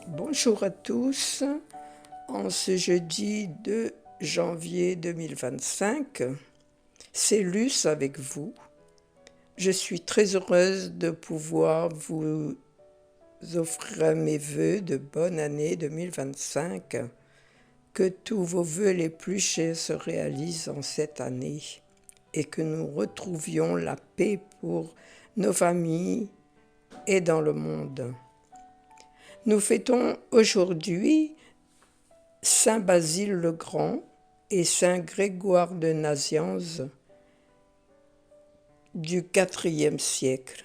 Bonjour à tous, en ce jeudi 2 janvier 2025, c'est Luce avec vous. Je suis très heureuse de pouvoir vous offrir mes vœux de bonne année 2025, que tous vos vœux les plus chers se réalisent en cette année et que nous retrouvions la paix pour nos familles et dans le monde. Nous fêtons aujourd'hui Saint Basile le Grand et Saint Grégoire de Nazianze du IVe siècle.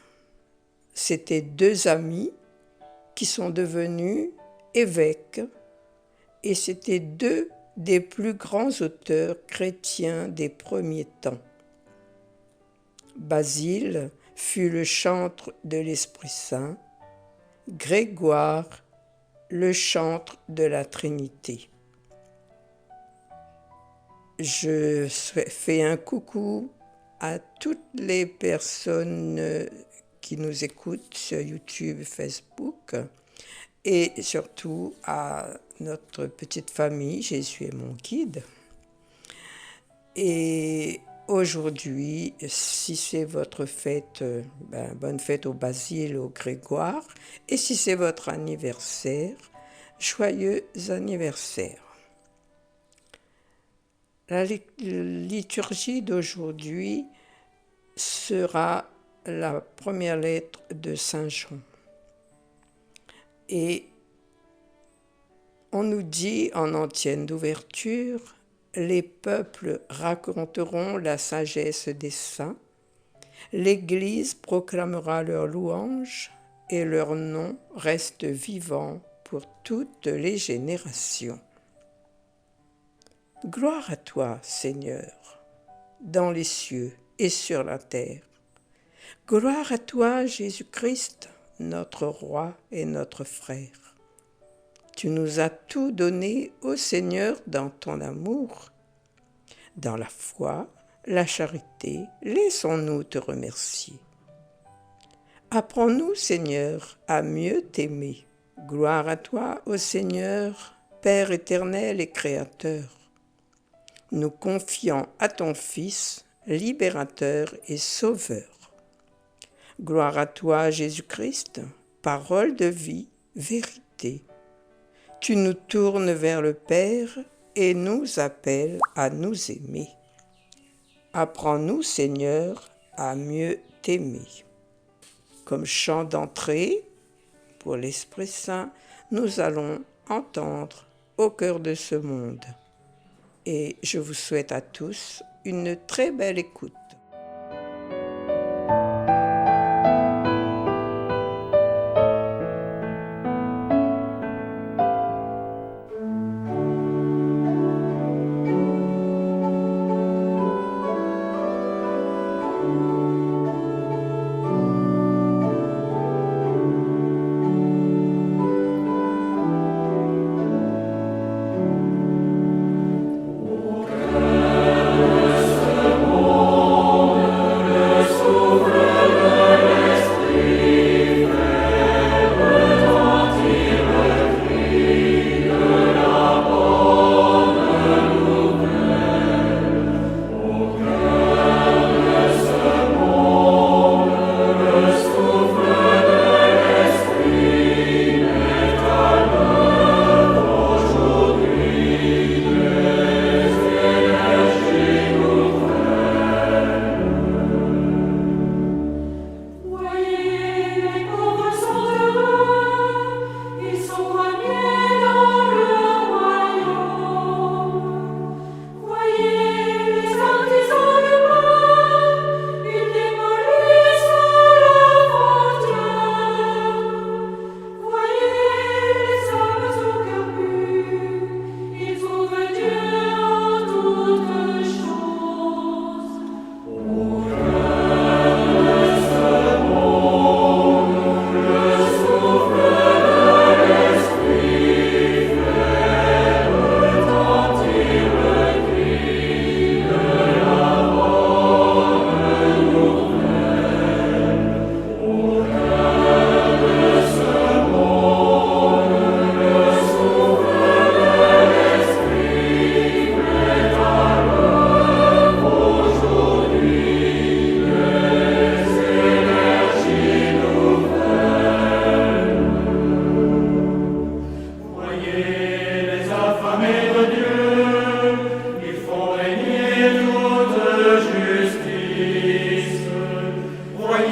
C'étaient deux amis qui sont devenus évêques et c'étaient deux des plus grands auteurs chrétiens des premiers temps. Basile fut le chantre de l'Esprit Saint, Grégoire, le chantre de la Trinité. Je fais un coucou à toutes les personnes qui nous écoutent sur YouTube, Facebook et surtout à notre petite famille, Jésus est mon guide. Et aujourd'hui, si c'est votre fête, bonne fête au Basile, au Grégoire. Et si c'est votre anniversaire, joyeux anniversaire. La liturgie d'aujourd'hui sera la première lettre de Saint Jean. Et on nous dit en antienne d'ouverture, les peuples raconteront la sagesse des saints, l'Église proclamera leur louange et leur nom reste vivant pour toutes les générations. Gloire à toi, Seigneur, dans les cieux et sur la terre. Gloire à toi, Jésus-Christ, notre Roi et notre Frère. Tu nous as tout donné, ô Seigneur, dans ton amour. Dans la foi, la charité, laissons-nous te remercier. Apprends-nous, Seigneur, à mieux t'aimer. Gloire à toi, ô Seigneur, Père éternel et Créateur. Nous confions à ton Fils, libérateur et sauveur. Gloire à toi, Jésus-Christ, parole de vie, vérité. Tu nous tournes vers le Père et nous appelles à nous aimer. Apprends-nous, Seigneur, à mieux t'aimer. Comme chant d'entrée, pour l'Esprit Saint, nous allons entendre au cœur de ce monde. Et je vous souhaite à tous une très belle écoute.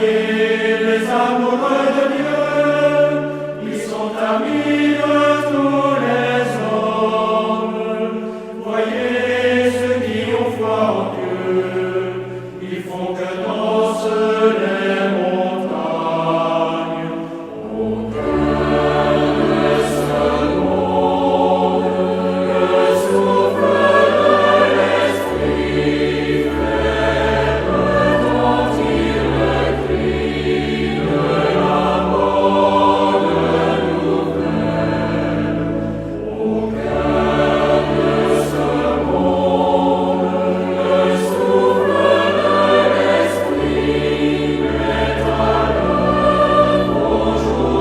Les amoureux de Dieu, ils sont amis de tous les hommes. Voyez ceux qui ont foi en Dieu, ils font que dansent les montagnes. Au cœur de ce monde, le souffle de l'Esprit fait retentir le cri de la bonne nouvelle. Au cœur de ce monde, le souffle de l'Esprit met à l'œuvre aujourd'hui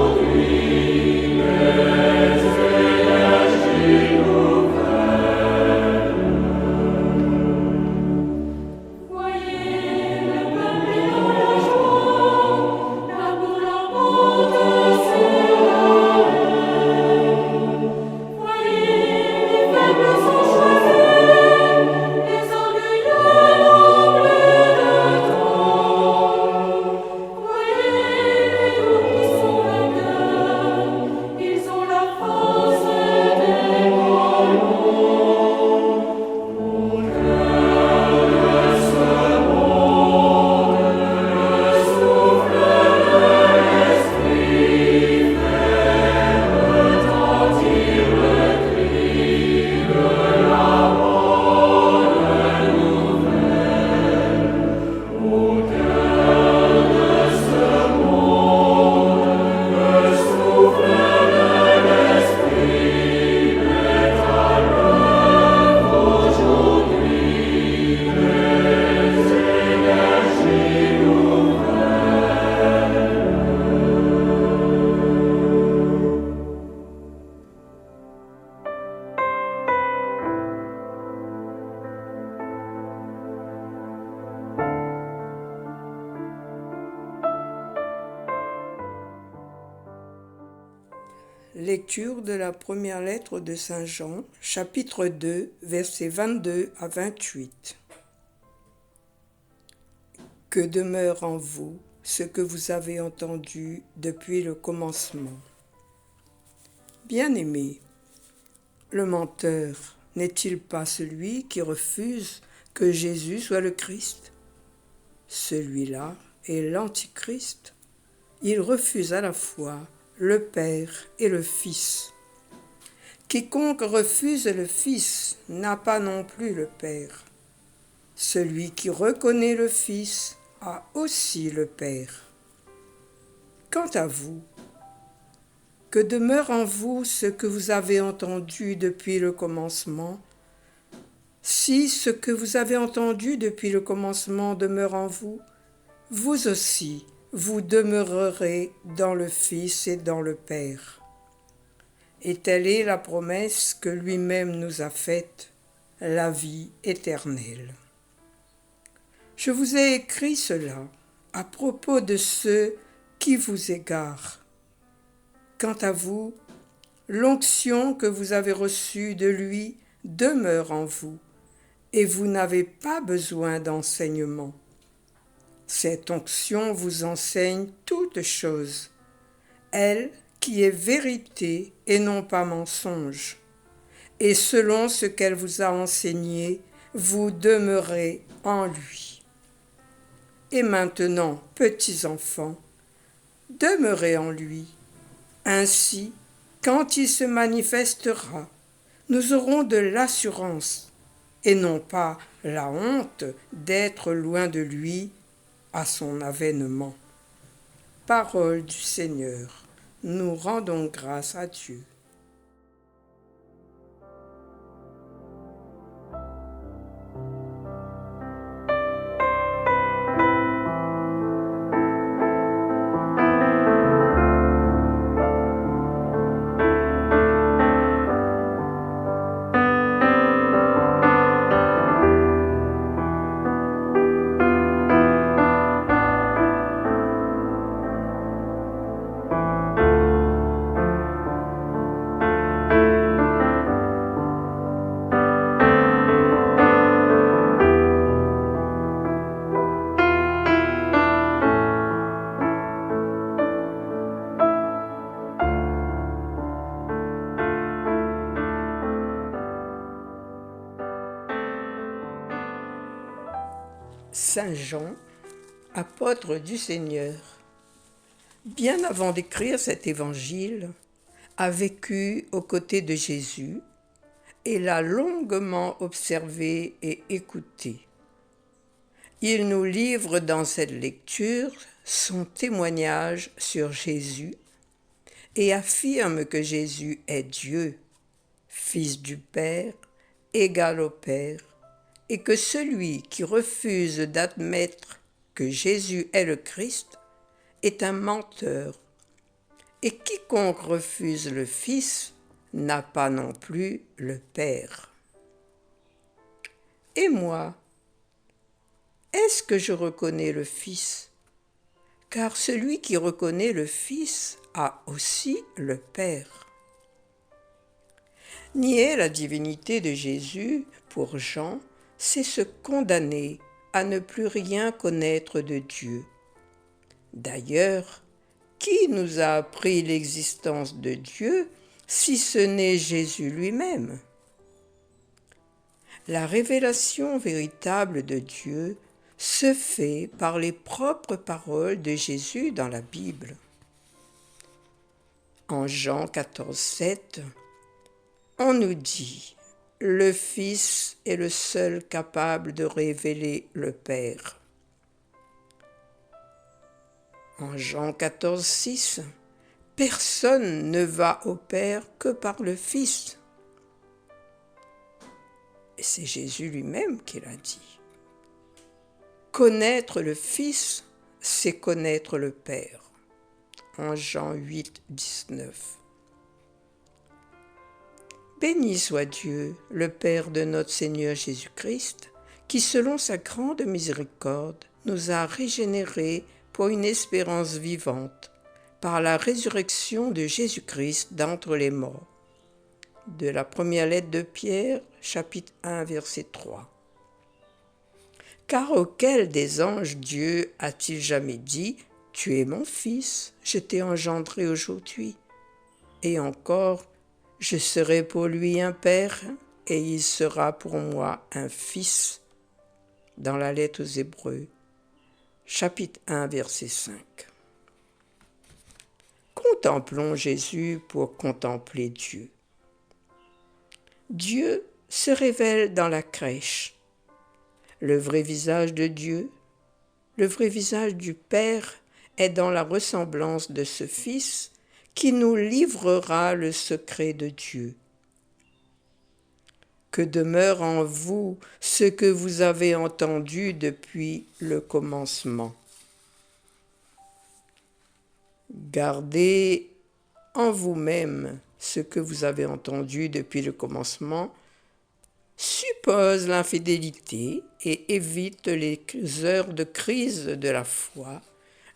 des énergies nouvelles. Voyez le peuple est dans la joie, la boule emporte sur la haie. Voyez les faibles sont choisis, les orgueilleux n'ont plus de temps. Voyez les doux qui sont vainqueurs, ils ont la force des ballons. Au cœur de ce monde, le souffle de l'Esprit fait retentir le cri de la bonne nouvelle. Au cœur de ce monde, le souffle de l'Esprit met à l'œuvre aujourd'hui des énergies nouvelles. Lecture de la première lettre de Saint Jean, chapitre 2, versets 22 à 28. Que demeure en vous ce que vous avez entendu depuis le commencement. Bien-aimés, le menteur n'est-il pas celui qui refuse que Jésus soit le Christ? Celui-là est l'Antichrist. Il refuse à la fois le Père et le Fils. Quiconque refuse le Fils n'a pas non plus le Père. Celui qui reconnaît le Fils a aussi le Père. Quant à vous, que demeure en vous ce que vous avez entendu depuis le commencement. Si ce que vous avez entendu depuis le commencement demeure en vous, vous aussi, vous demeurerez dans le Fils et dans le Père. Et telle est la promesse que lui-même nous a faite, la vie éternelle. Je vous ai écrit cela à propos de ceux qui vous égarent. Quant à vous, l'onction que vous avez reçue de lui demeure en vous, et vous n'avez pas besoin d'enseignement. Cette onction vous enseigne toutes choses, elle qui est vérité et non pas mensonge. Et selon ce qu'elle vous a enseigné, vous demeurez en lui. Et maintenant, petits enfants, demeurez en lui. Ainsi, quand il se manifestera, nous aurons de l'assurance et non pas la honte d'être loin de lui à son avènement. Parole du Seigneur, nous rendons grâce à Dieu. Saint Jean, apôtre du Seigneur, bien avant d'écrire cet évangile, a vécu aux côtés de Jésus et l'a longuement observé et écouté. Il nous livre dans cette lecture son témoignage sur Jésus et affirme que Jésus est Dieu, Fils du Père, égal au Père, et que celui qui refuse d'admettre que Jésus est le Christ est un menteur, et quiconque refuse le Fils n'a pas non plus le Père. Et moi, est-ce que je reconnais le Fils? Car celui qui reconnaît le Fils a aussi le Père. Nier la divinité de Jésus, pour Jean, c'est se condamner à ne plus rien connaître de Dieu. D'ailleurs, qui nous a appris l'existence de Dieu si ce n'est Jésus lui-même? La révélation véritable de Dieu se fait par les propres paroles de Jésus dans la Bible. En Jean 14, 7, on nous dit « Le Fils est le seul capable de révéler le Père ». En Jean 14, 6, personne ne va au Père que par le Fils. Et c'est Jésus lui-même qui l'a dit. Connaître le Fils, c'est connaître le Père. En Jean 8, 19. Béni soit Dieu, le Père de notre Seigneur Jésus-Christ, qui, selon sa grande miséricorde, nous a régénérés pour une espérance vivante, par la résurrection de Jésus-Christ d'entre les morts. De la première lettre de Pierre, chapitre 1, verset 3. Car auquel des anges Dieu a-t-il jamais dit « Tu es mon fils, je t'ai engendré aujourd'hui » et encore « Je serai pour lui un père et il sera pour moi un fils » dans la lettre aux Hébreux, chapitre 1, verset 5. Contemplons Jésus pour contempler Dieu. Dieu se révèle dans la crèche. Le vrai visage de Dieu, le vrai visage du Père est dans la ressemblance de ce Fils qui nous livrera le secret de Dieu. Que demeure en vous ce que vous avez entendu depuis le commencement. Gardez en vous-même ce que vous avez entendu depuis le commencement, suppose l'infidélité et évite les heures de crise de la foi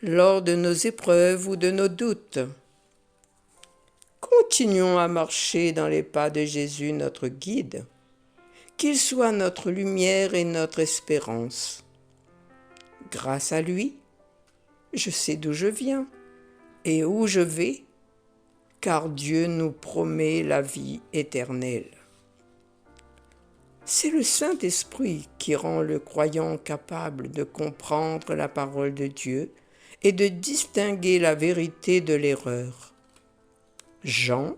lors de nos épreuves ou de nos doutes. Continuons à marcher dans les pas de Jésus, notre guide, qu'il soit notre lumière et notre espérance. Grâce à lui, je sais d'où je viens et où je vais, car Dieu nous promet la vie éternelle. C'est le Saint-Esprit qui rend le croyant capable de comprendre la parole de Dieu et de distinguer la vérité de l'erreur. Jean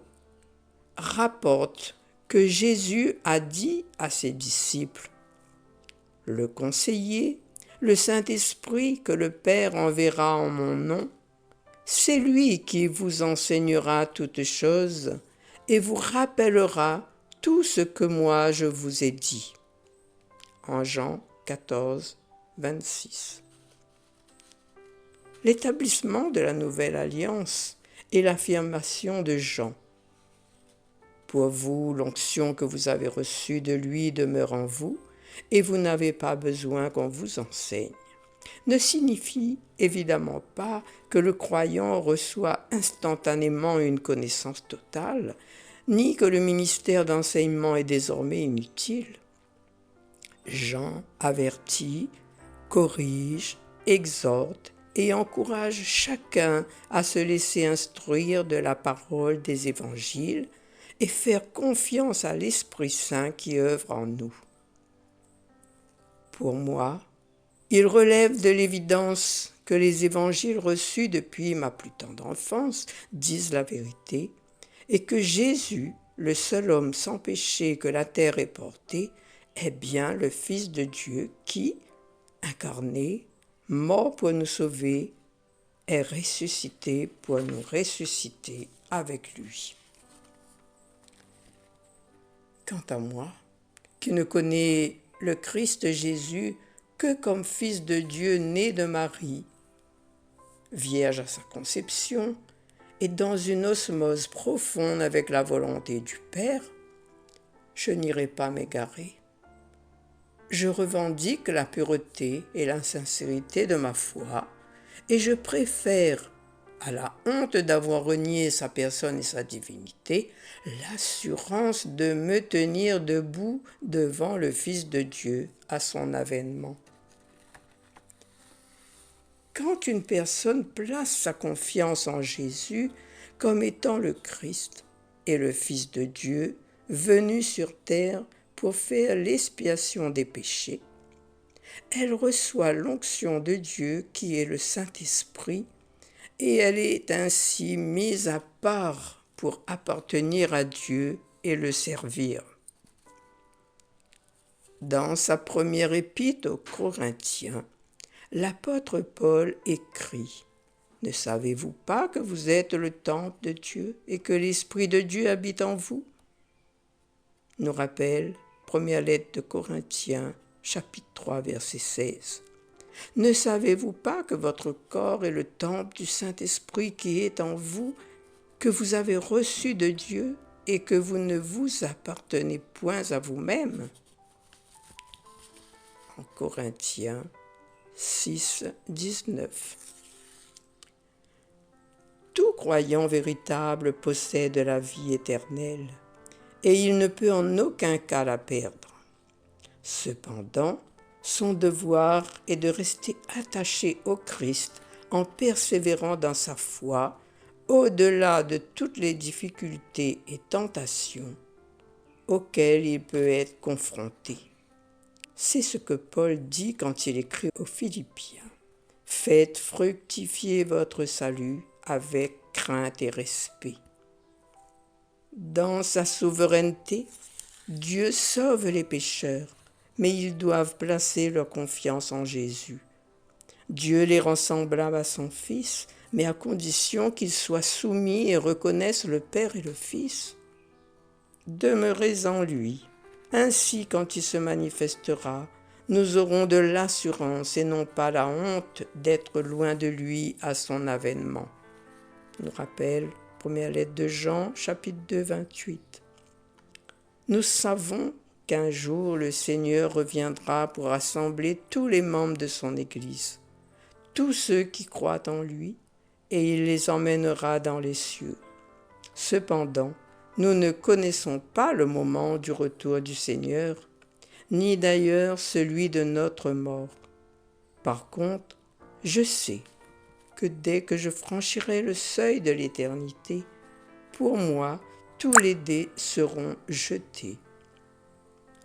rapporte que Jésus a dit à ses disciples « Le conseiller, le Saint-Esprit que le Père enverra en mon nom, c'est lui qui vous enseignera toutes choses et vous rappellera tout ce que moi je vous ai dit. » En Jean 14, 26. L'établissement de la nouvelle alliance et l'affirmation de Jean. Pour vous, l'onction que vous avez reçue de lui demeure en vous, et vous n'avez pas besoin qu'on vous enseigne. Ne signifie évidemment pas que le croyant reçoit instantanément une connaissance totale, ni que le ministère d'enseignement est désormais inutile. Jean avertit, corrige, exhorte et encourage chacun à se laisser instruire de la parole des évangiles et faire confiance à l'Esprit Saint qui œuvre en nous. Pour moi, Il relève de l'évidence que les évangiles reçus depuis ma plus tendre enfance disent la vérité et que Jésus, le seul homme sans péché que la terre ait porté, est bien le Fils de Dieu qui, incarné, mort pour nous sauver, est ressuscité pour nous ressusciter avec lui. Quant à moi, qui ne connais le Christ Jésus que comme Fils de Dieu né de Marie, vierge à sa conception, et dans une osmose profonde avec la volonté du Père, je n'irai pas m'égarer. Je revendique la pureté et la sincérité de ma foi, et je préfère, à la honte d'avoir renié sa personne et sa divinité, l'assurance de me tenir debout devant le Fils de Dieu à son avènement. Quand une personne place sa confiance en Jésus comme étant le Christ et le Fils de Dieu venu sur terre pour faire l'expiation des péchés, elle reçoit l'onction de Dieu qui est le Saint-Esprit et elle est ainsi mise à part pour appartenir à Dieu et le servir. Dans sa première épître aux Corinthiens, l'apôtre Paul écrit « Ne savez-vous pas que vous êtes le temple de Dieu et que l'Esprit de Dieu habite en vous ?» nous rappelle première lettre de Corinthiens, chapitre 3, verset 16. « Ne savez-vous pas que votre corps est le temple du Saint-Esprit qui est en vous, que vous avez reçu de Dieu et que vous ne vous appartenez point à vous-même ?» En Corinthiens 6, 19. Tout croyant véritable possède la vie éternelle, et il ne peut en aucun cas la perdre. Cependant, son devoir est de rester attaché au Christ en persévérant dans sa foi, au-delà de toutes les difficultés et tentations auxquelles il peut être confronté. C'est ce que Paul dit quand il écrit aux Philippiens. « Faites fructifier votre salut avec crainte et respect. » Dans sa souveraineté, Dieu sauve les pécheurs, mais ils doivent placer leur confiance en Jésus. Dieu les rend semblables à son Fils, mais à condition qu'ils soient soumis et reconnaissent le Père et le Fils. Demeurez en lui. Ainsi, quand il se manifestera, nous aurons de l'assurance et non pas la honte d'être loin de lui à son avènement. Nous rappelle première lettre de Jean, chapitre 2, 28. Nous savons qu'un jour le Seigneur reviendra pour rassembler tous les membres de son Église, tous ceux qui croient en lui, et il les emmènera dans les cieux. Cependant, nous ne connaissons pas le moment du retour du Seigneur, ni d'ailleurs celui de notre mort. Par contre, je sais que dès que je franchirai le seuil de l'éternité, pour moi, tous les dés seront jetés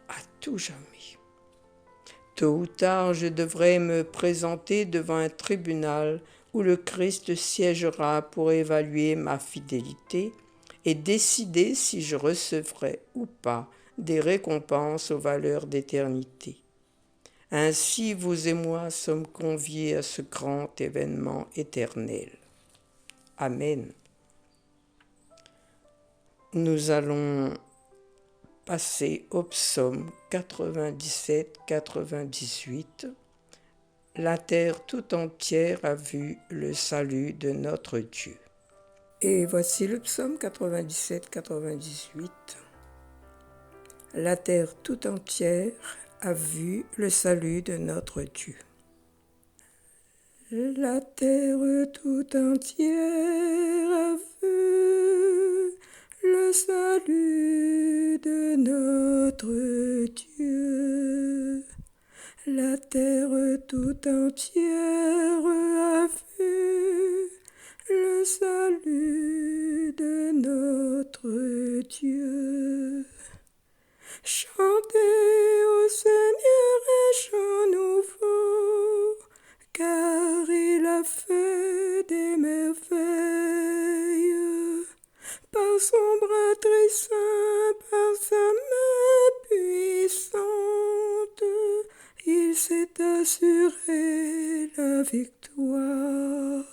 à tout jamais. Tôt ou tard, je devrais me présenter devant un tribunal où le Christ siégera pour évaluer ma fidélité et décider si je recevrai ou pas des récompenses aux valeurs d'éternité. Ainsi, vous et moi sommes conviés à ce grand événement éternel. Amen. Nous allons passer au psaume 97-98. La terre tout entière a vu le salut de notre Dieu. Et voici le psaume 97-98. La terre tout entière a vu le salut de notre Dieu. La terre tout entière a vu le salut de notre Dieu. La terre tout entière a vu le salut de notre Dieu. Chantez au Seigneur un chant nouveau, des merveilles. Par son bras très saint, par sa main puissante, il s'est assuré la victoire.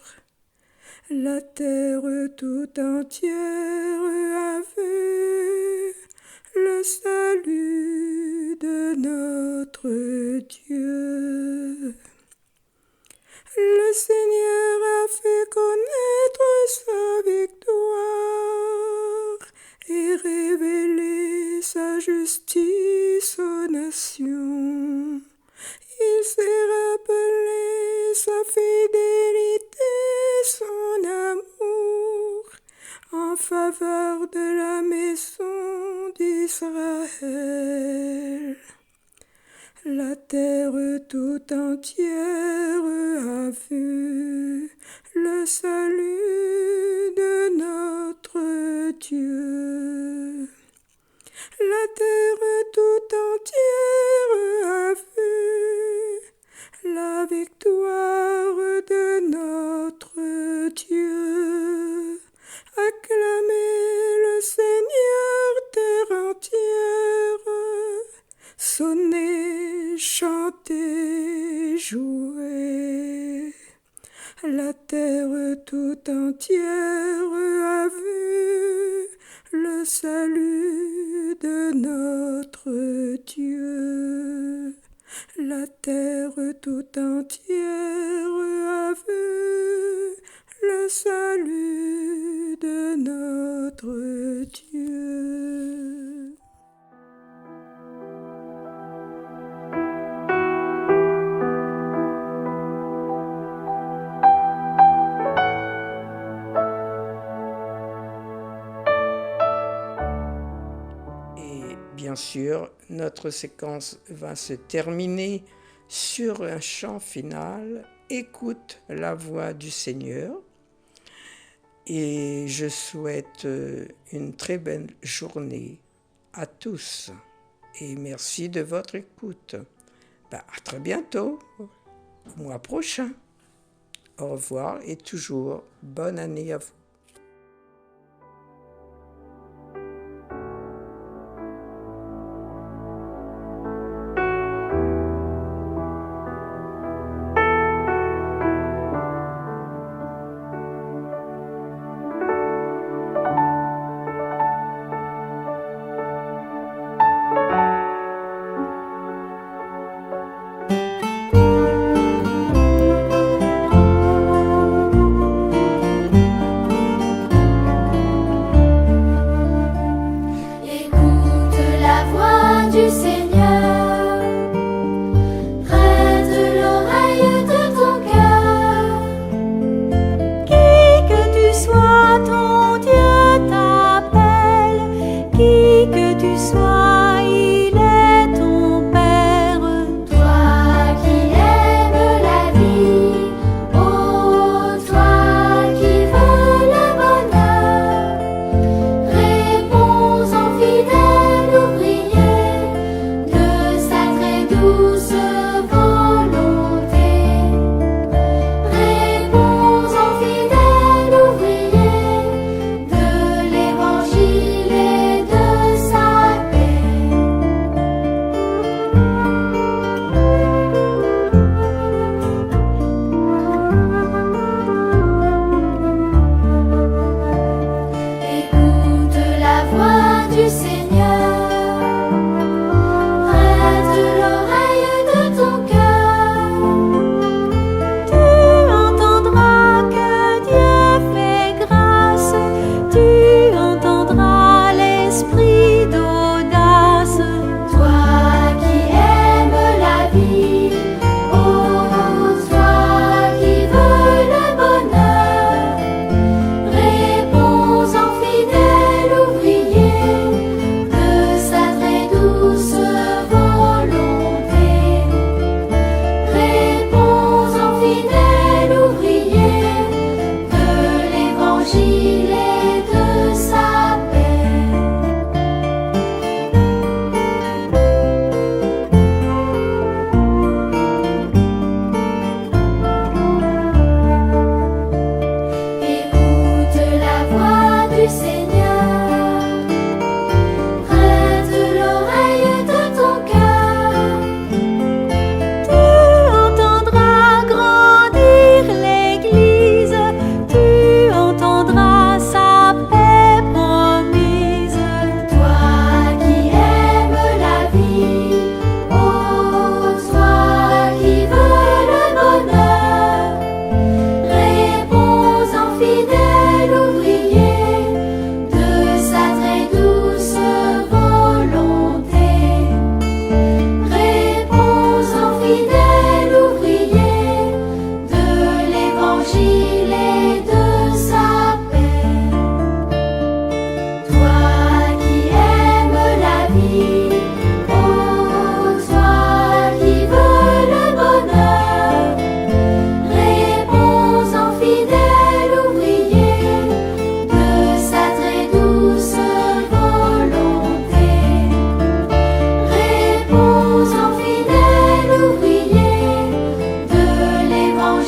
La terre tout entière a vu le salut de notre Dieu. Le Seigneur a fait connaître sa victoire et révélé sa justice aux nations. Il s'est rappelé sa fidélité, son amour en faveur de la maison d'Israël. La terre tout entière a vu le salut de notre Dieu. La terre tout entière a vu la victoire de notre Dieu. Acclamez le Seigneur, terre entière. Sonnez, chantez, jouez. La terre tout entière a vu le salut de notre Dieu. La terre tout entière a vu le salut de notre Dieu. Bien sûr, notre séquence va se terminer sur un chant final. Écoute la voix du Seigneur. Et je souhaite une très belle journée à tous. Et merci de votre écoute. À très bientôt, au mois prochain. Au revoir et toujours bonne année à vous.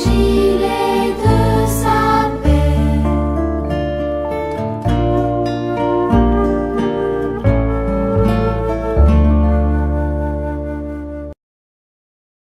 L'évangile est